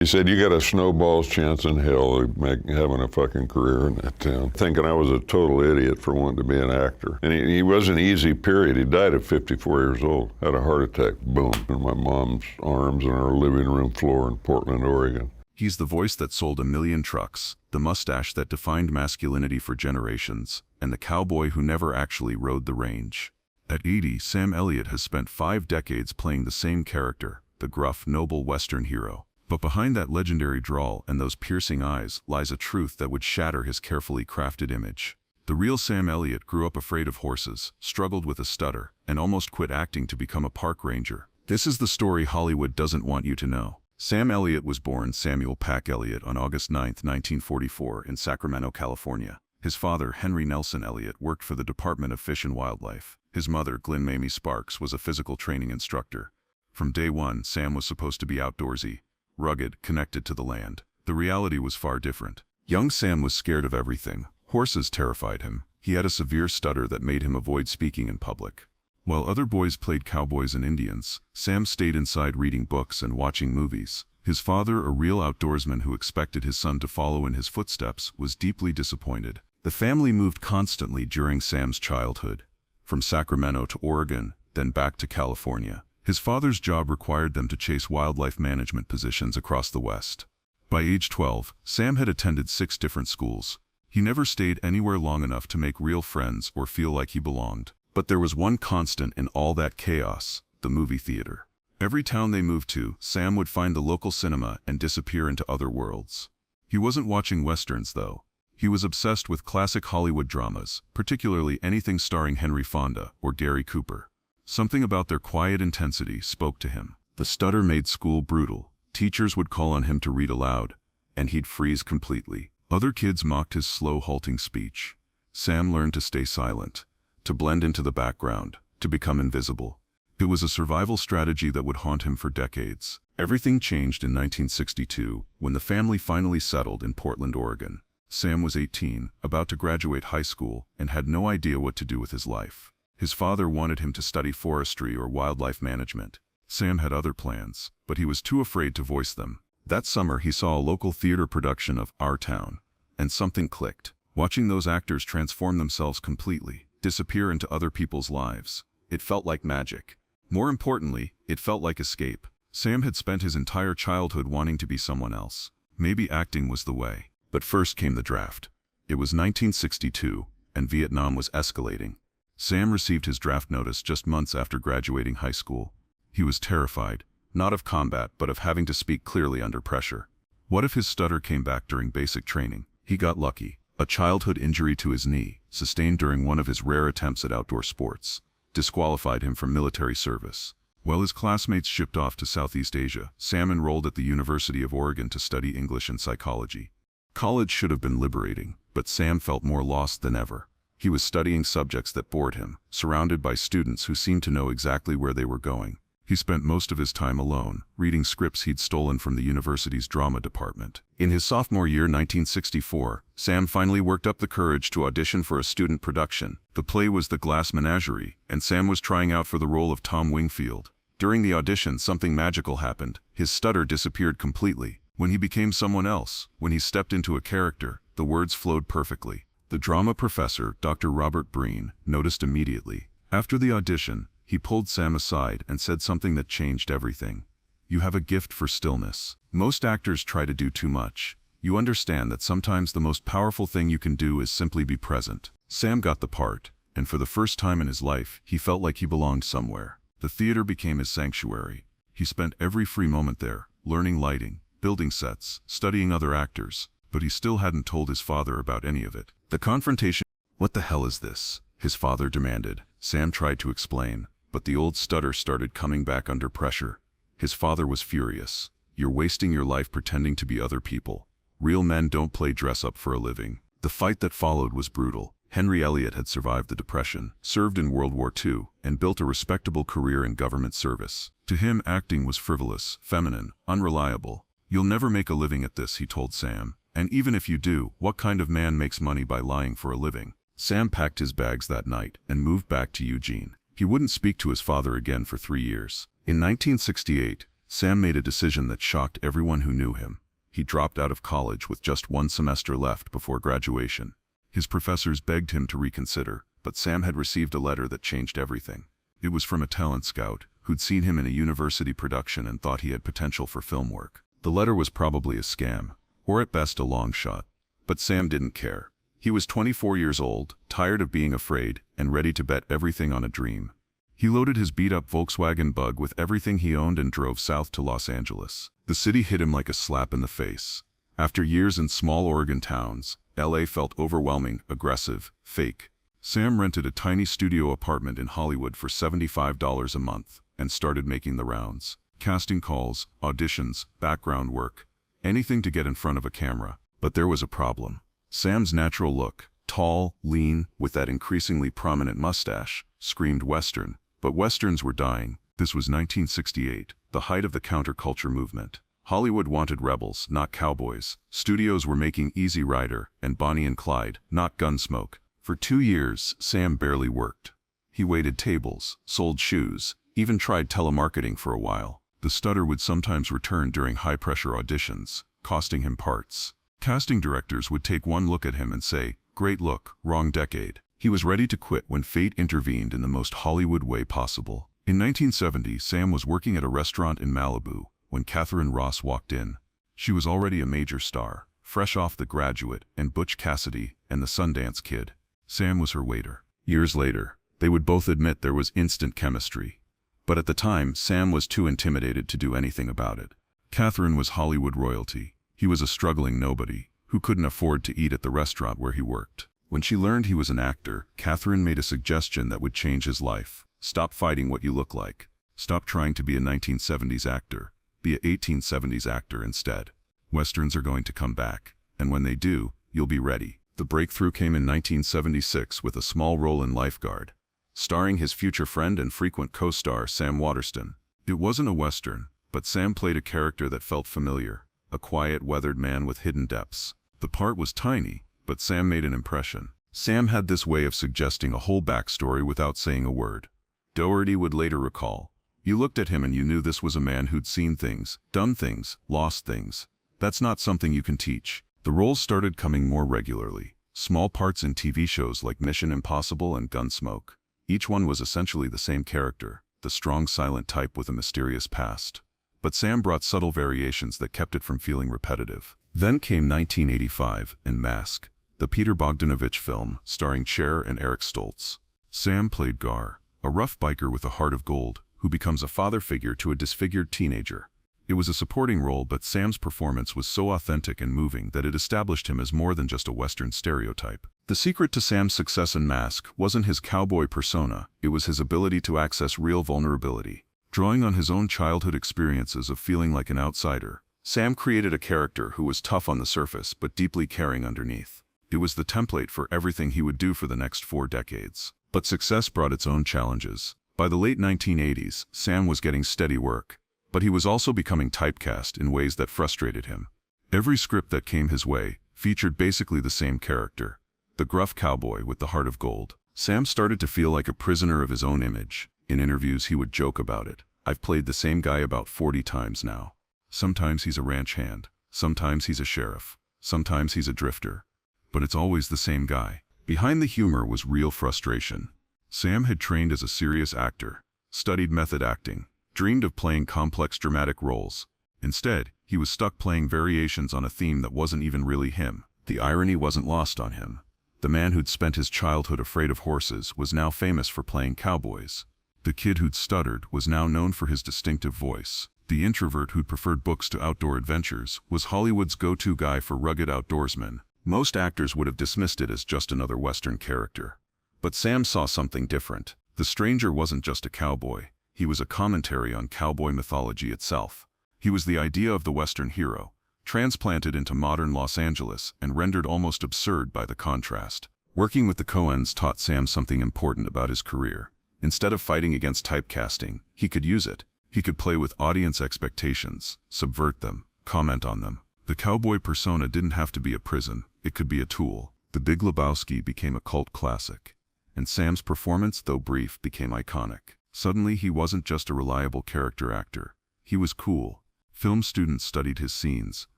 He said, you got a snowball's chance in hell of having a fucking career in that town. Thinking I was a total idiot for wanting to be an actor. And he wasn't easy, period. He died at 54 years old. Had a heart attack, boom, in my mom's arms on our living room floor in Portland, Oregon. He's the voice that sold 1 million trucks, the mustache that defined masculinity for generations, and the cowboy who never actually rode the range. At 80, Sam Elliott has spent 5 decades playing the same character, the gruff, noble Western hero. But behind that legendary drawl and those piercing eyes lies a truth that would shatter his carefully crafted image. The real Sam Elliott grew up afraid of horses, struggled with a stutter, and almost quit acting to become a park ranger. This is the story Hollywood doesn't want you to know. Sam Elliott was born Samuel Pack Elliott on August 9, 1944 in Sacramento, California. His father, Henry Nelson Elliott, worked for the Department of Fish and Wildlife. His mother, Glenn Mamie Sparks, was a physical training instructor. From day one, Sam was supposed to be outdoorsy, rugged, connected to the land. The reality was far different. Young Sam was scared of everything. Horses terrified him. He had a severe stutter that made him avoid speaking in public. While other boys played cowboys and Indians, Sam stayed inside reading books and watching movies. His father, a real outdoorsman who expected his son to follow in his footsteps, was deeply disappointed. The family moved constantly during Sam's childhood, from Sacramento to Oregon, then back to California. His father's job required them to chase wildlife management positions across the West. By age 12, Sam had attended 6 different schools. He never stayed anywhere long enough to make real friends or feel like he belonged. But there was one constant in all that chaos: the movie theater. Every town they moved to, Sam would find the local cinema and disappear into other worlds. He wasn't watching westerns, though. He was obsessed with classic Hollywood dramas, particularly anything starring Henry Fonda or Gary Cooper. Something about their quiet intensity spoke to him. The stutter made school brutal. Teachers would call on him to read aloud, and he'd freeze completely. Other kids mocked his slow, halting speech. Sam learned to stay silent, to blend into the background, to become invisible. It was a survival strategy that would haunt him for decades. Everything changed in 1962, when the family finally settled in Portland, Oregon. Sam was 18, about to graduate high school, and had no idea what to do with his life. His father wanted him to study forestry or wildlife management. Sam had other plans, but he was too afraid to voice them. That summer, he saw a local theater production of Our Town, and something clicked. Watching those actors transform themselves completely, disappear into other people's lives, it felt like magic. More importantly, it felt like escape. Sam had spent his entire childhood wanting to be someone else. Maybe acting was the way. But first came the draft. It was 1962, and Vietnam was escalating. Sam received his draft notice just months after graduating high school. He was terrified, not of combat, but of having to speak clearly under pressure. What if his stutter came back during basic training? He got lucky. A childhood injury to his knee, sustained during one of his rare attempts at outdoor sports, disqualified him from military service. While his classmates shipped off to Southeast Asia, Sam enrolled at the University of Oregon to study English and psychology. College should have been liberating, but Sam felt more lost than ever. He was studying subjects that bored him, surrounded by students who seemed to know exactly where they were going. He spent most of his time alone, reading scripts he'd stolen from the university's drama department. In his sophomore year, 1964, Sam finally worked up the courage to audition for a student production. The play was The Glass Menagerie, and Sam was trying out for the role of Tom Wingfield. During the audition, something magical happened. His stutter disappeared completely. When he became someone else, when he stepped into a character, the words flowed perfectly. The drama professor, Dr. Robert Breen, noticed immediately. After the audition, he pulled Sam aside and said something that changed everything. "You have a gift for stillness. Most actors try to do too much. You understand that sometimes the most powerful thing you can do is simply be present." Sam got the part, and for the first time in his life, he felt like he belonged somewhere. The theater became his sanctuary. He spent every free moment there, learning lighting, building sets, studying other actors, but he still hadn't told his father about any of it. The confrontation— "What the hell is this?" his father demanded. Sam tried to explain, but the old stutter started coming back under pressure. His father was furious. "You're wasting your life pretending to be other people. Real men don't play dress-up for a living." The fight that followed was brutal. Henry Elliott had survived the Depression, served in World War II, and built a respectable career in government service. To him, acting was frivolous, feminine, unreliable. "You'll never make a living at this," he told Sam. "And even if you do, what kind of man makes money by lying for a living?" Sam packed his bags that night and moved back to Eugene. He wouldn't speak to his father again for 3 years. In 1968, Sam made a decision that shocked everyone who knew him. He dropped out of college with just one semester left before graduation. His professors begged him to reconsider, but Sam had received a letter that changed everything. It was from a talent scout who'd seen him in a university production and thought he had potential for film work. The letter was probably a scam, or at best a long shot. But Sam didn't care. He was 24 years old, tired of being afraid, and ready to bet everything on a dream. He loaded his beat-up Volkswagen Bug with everything he owned and drove south to Los Angeles. The city hit him like a slap in the face. After years in small Oregon towns, LA felt overwhelming, aggressive, fake. Sam rented a tiny studio apartment in Hollywood for $75 a month and started making the rounds. Casting calls, auditions, background work, anything to get in front of a camera. But there was a problem. Sam's natural look, tall, lean, with that increasingly prominent mustache, screamed Western. But Westerns were dying. This was 1968, the height of the counterculture movement. Hollywood wanted rebels, not cowboys. Studios were making Easy Rider and Bonnie and Clyde, not Gunsmoke. For 2 years, Sam barely worked. He waited tables, sold shoes, even tried telemarketing for a while. The stutter would sometimes return during high-pressure auditions, costing him parts. Casting directors would take one look at him and say, "Great look, wrong decade." He was ready to quit when fate intervened in the most Hollywood way possible. In 1970, Sam was working at a restaurant in Malibu when Catherine Ross walked in. She was already a major star, fresh off The Graduate and Butch Cassidy and The Sundance Kid. Sam was her waiter. Years later, they would both admit there was instant chemistry. But at the time, Sam was too intimidated to do anything about it. Catherine was Hollywood royalty. He was a struggling nobody who couldn't afford to eat at the restaurant where he worked. When she learned he was an actor, Catherine made a suggestion that would change his life. Stop fighting what you look like. Stop trying to be a 1970s actor. Be a 1870s actor instead. Westerns are going to come back, and when they do, you'll be ready. The breakthrough came in 1976 with a small role in Lifeguard, starring his future friend and frequent co-star Sam Waterston. It wasn't a Western, but Sam played a character that felt familiar, a quiet, weathered man with hidden depths. The part was tiny, but Sam made an impression. Sam had this way of suggesting a whole backstory without saying a word. Doherty would later recall, "You looked at him and you knew this was a man who'd seen things, done things, lost things. That's not something you can teach." The roles started coming more regularly. Small parts in TV shows like Mission Impossible and Gunsmoke. Each one was essentially the same character, the strong silent type with a mysterious past. But Sam brought subtle variations that kept it from feeling repetitive. Then came 1985 and Mask, the Peter Bogdanovich film starring Cher and Eric Stoltz. Sam played Gar, a rough biker with a heart of gold, who becomes a father figure to a disfigured teenager. It was a supporting role, but Sam's performance was so authentic and moving that it established him as more than just a Western stereotype. The secret to Sam's success in Mask wasn't his cowboy persona, it was his ability to access real vulnerability. Drawing on his own childhood experiences of feeling like an outsider, Sam created a character who was tough on the surface but deeply caring underneath. It was the template for everything he would do for the next 4 decades. But success brought its own challenges. By the late 1980s, Sam was getting steady work, but he was also becoming typecast in ways that frustrated him. Every script that came his way featured basically the same character, the gruff cowboy with the heart of gold. Sam started to feel like a prisoner of his own image. In interviews, he would joke about it. "I've played the same guy about 40 times now. Sometimes he's a ranch hand, sometimes he's a sheriff, sometimes he's a drifter. But it's always the same guy." Behind the humor was real frustration. Sam had trained as a serious actor, studied method acting, dreamed of playing complex dramatic roles. Instead, he was stuck playing variations on a theme that wasn't even really him. The irony wasn't lost on him. The man who'd spent his childhood afraid of horses was now famous for playing cowboys. The kid who'd stuttered was now known for his distinctive voice. The introvert who'd preferred books to outdoor adventures was Hollywood's go-to guy for rugged outdoorsmen. Most actors would have dismissed it as just another Western character. But Sam saw something different. The stranger wasn't just a cowboy. He was a commentary on cowboy mythology itself. He was the idea of the Western hero, transplanted into modern Los Angeles and rendered almost absurd by the contrast. Working with the Coens taught Sam something important about his career. Instead of fighting against typecasting, he could use it. He could play with audience expectations, subvert them, comment on them. The cowboy persona didn't have to be a prison, it could be a tool. The Big Lebowski became a cult classic. And Sam's performance, though brief, became iconic. Suddenly he wasn't just a reliable character actor. He was cool. Film students studied his scenes.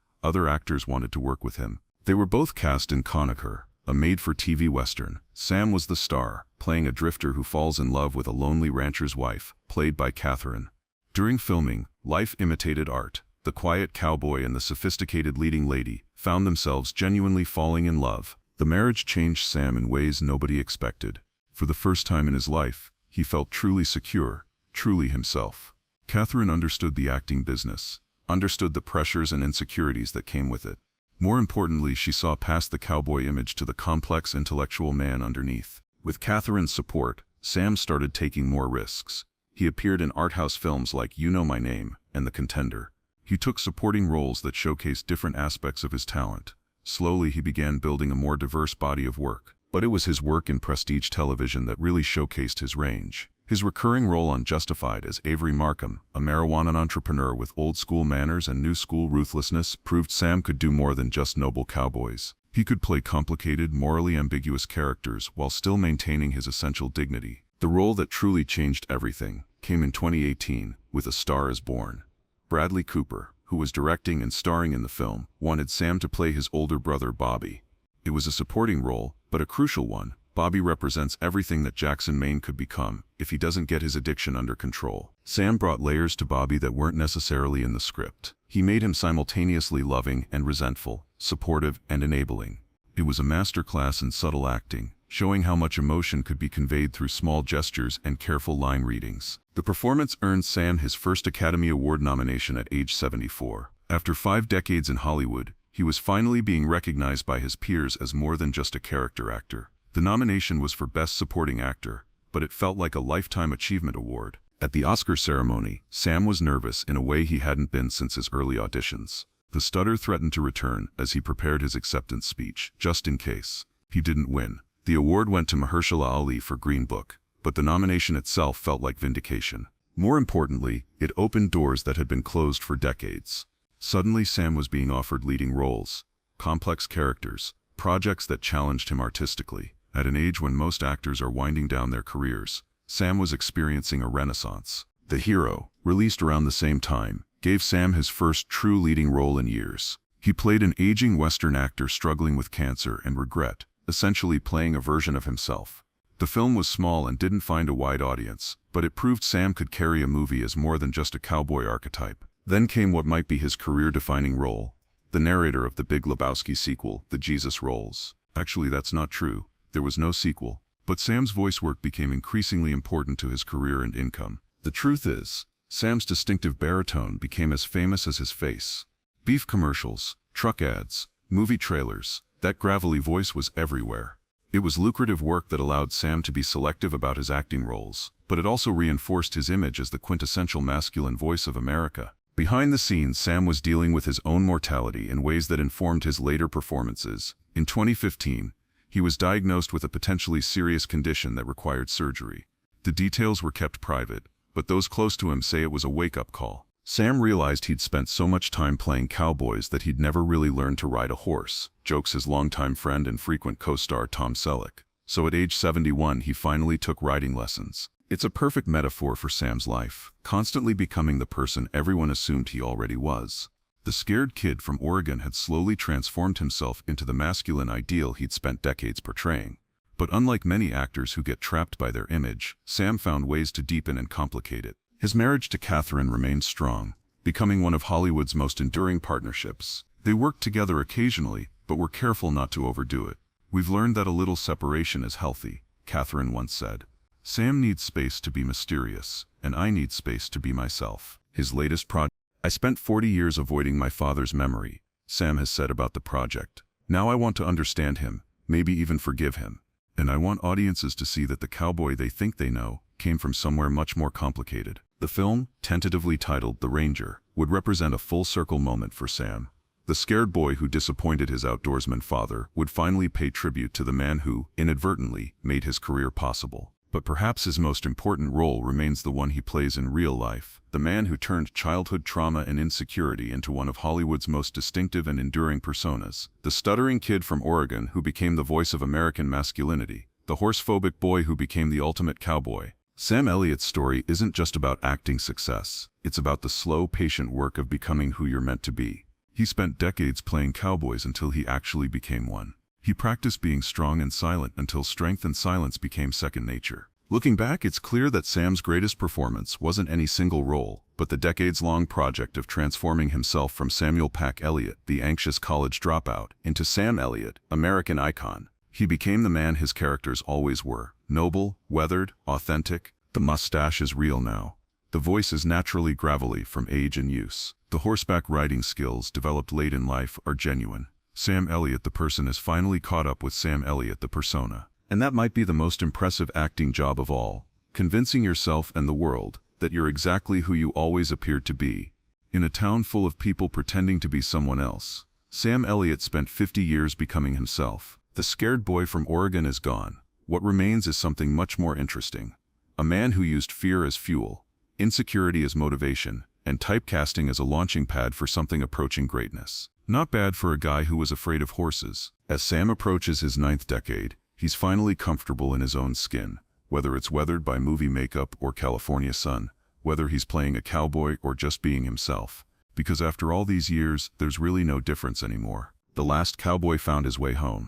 Other actors wanted to work with him. They were both cast in Conacher, a made-for-TV Western. Sam was the star, playing a drifter who falls in love with a lonely rancher's wife, played by Catherine. During filming, life imitated art. The quiet cowboy and the sophisticated leading lady found themselves genuinely falling in love. The marriage changed Sam in ways nobody expected. For the first time in his life, he felt truly secure, truly himself. Catherine understood the acting business, understood the pressures and insecurities that came with it. More importantly, she saw past the cowboy image to the complex intellectual man underneath. With Catherine's support, Sam started taking more risks. He appeared in art house films like You Know My Name and The Contender. He took supporting roles that showcased different aspects of his talent. Slowly, he began building a more diverse body of work. But it was his work in prestige television that really showcased his range. His recurring role on Justified as Avery Markham, a marijuana entrepreneur with old-school manners and new-school ruthlessness, proved Sam could do more than just noble cowboys. He could play complicated, morally ambiguous characters while still maintaining his essential dignity. The role that truly changed everything came in 2018 with A Star Is Born. Bradley Cooper, who was directing and starring in the film, wanted Sam to play his older brother Bobby. It was a supporting role, but a crucial one. Bobby represents everything that Jackson Maine could become if he doesn't get his addiction under control. Sam brought layers to Bobby that weren't necessarily in the script. He made him simultaneously loving and resentful, supportive and enabling. It was a masterclass in subtle acting, showing how much emotion could be conveyed through small gestures and careful line readings. The performance earned Sam his first Academy Award nomination at age 74. After 5 decades in Hollywood, he was finally being recognized by his peers as more than just a character actor. The nomination was for Best Supporting Actor, but it felt like a Lifetime Achievement Award. At the Oscar ceremony, Sam was nervous in a way he hadn't been since his early auditions. The stutter threatened to return as he prepared his acceptance speech, just in case. He didn't win. The award went to Mahershala Ali for Green Book, but the nomination itself felt like vindication. More importantly, it opened doors that had been closed for decades. Suddenly Sam was being offered leading roles, complex characters, projects that challenged him artistically. At an age when most actors are winding down their careers, Sam was experiencing a renaissance. The Hero, released around the same time, gave Sam his first true leading role in years. He played an aging Western actor struggling with cancer and regret, essentially playing a version of himself. The film was small and didn't find a wide audience, but it proved Sam could carry a movie as more than just a cowboy archetype. Then came what might be his career-defining role, the narrator of the Big Lebowski sequel, The Jesus Rolls. Actually, that's not true. There was no sequel, but Sam's voice work became increasingly important to his career and income. The truth is, Sam's distinctive baritone became as famous as his face. Beef commercials, truck ads, movie trailers, that gravelly voice was everywhere. It was lucrative work that allowed Sam to be selective about his acting roles, but it also reinforced his image as the quintessential masculine voice of America. Behind the scenes, Sam was dealing with his own mortality in ways that informed his later performances. In 2015, he was diagnosed with a potentially serious condition that required surgery. The details were kept private, but those close to him say it was a wake-up call. Sam realized he'd spent so much time playing cowboys that he'd never really learned to ride a horse, jokes his longtime friend and frequent co-star Tom Selleck. So at age 71, he finally took riding lessons. It's a perfect metaphor for Sam's life, constantly becoming the person everyone assumed he already was. The scared kid from Oregon had slowly transformed himself into the masculine ideal he'd spent decades portraying. But unlike many actors who get trapped by their image, Sam found ways to deepen and complicate it. His marriage to Catherine remained strong, becoming one of Hollywood's most enduring partnerships. They worked together occasionally, but were careful not to overdo it. "We've learned that a little separation is healthy," Catherine once said. Sam needs space to be mysterious, and I need space to be myself. His latest project. "I spent 40 years avoiding my father's memory," Sam has said about the project. "Now I want to understand him, maybe even forgive him. And I want audiences to see that the cowboy they think they know came from somewhere much more complicated." The film, tentatively titled The Ranger, would represent a full-circle moment for Sam. The scared boy who disappointed his outdoorsman father would finally pay tribute to the man who, inadvertently, made his career possible. But perhaps his most important role remains the one he plays in real life, the man who turned childhood trauma and insecurity into one of Hollywood's most distinctive and enduring personas. The stuttering kid from Oregon who became the voice of American masculinity, the horse-phobic boy who became the ultimate cowboy. Sam Elliott's story isn't just about acting success. It's about the slow, patient work of becoming who you're meant to be. He spent decades playing cowboys until he actually became one. He practiced being strong and silent until strength and silence became second nature. Looking back, it's clear that Sam's greatest performance wasn't any single role, but the decades-long project of transforming himself from Samuel Pack Elliott, the anxious college dropout, into Sam Elliott, American icon. He became the man his characters always were: noble, weathered, authentic. The mustache is real now. The voice is naturally gravelly from age and use. The horseback riding skills developed late in life are genuine. Sam Elliott the person is finally caught up with Sam Elliott the persona. And that might be the most impressive acting job of all, convincing yourself and the world that you're exactly who you always appeared to be. In a town full of people pretending to be someone else, Sam Elliott spent 50 years becoming himself. The scared boy from Oregon is gone. What remains is something much more interesting. A man who used fear as fuel, insecurity as motivation, and typecasting as a launching pad for something approaching greatness. Not bad for a guy who was afraid of horses. As Sam approaches his 9th decade, he's finally comfortable in his own skin, whether it's weathered by movie makeup or California sun, whether he's playing a cowboy or just being himself. Because after all these years, there's really no difference anymore. The last cowboy found his way home.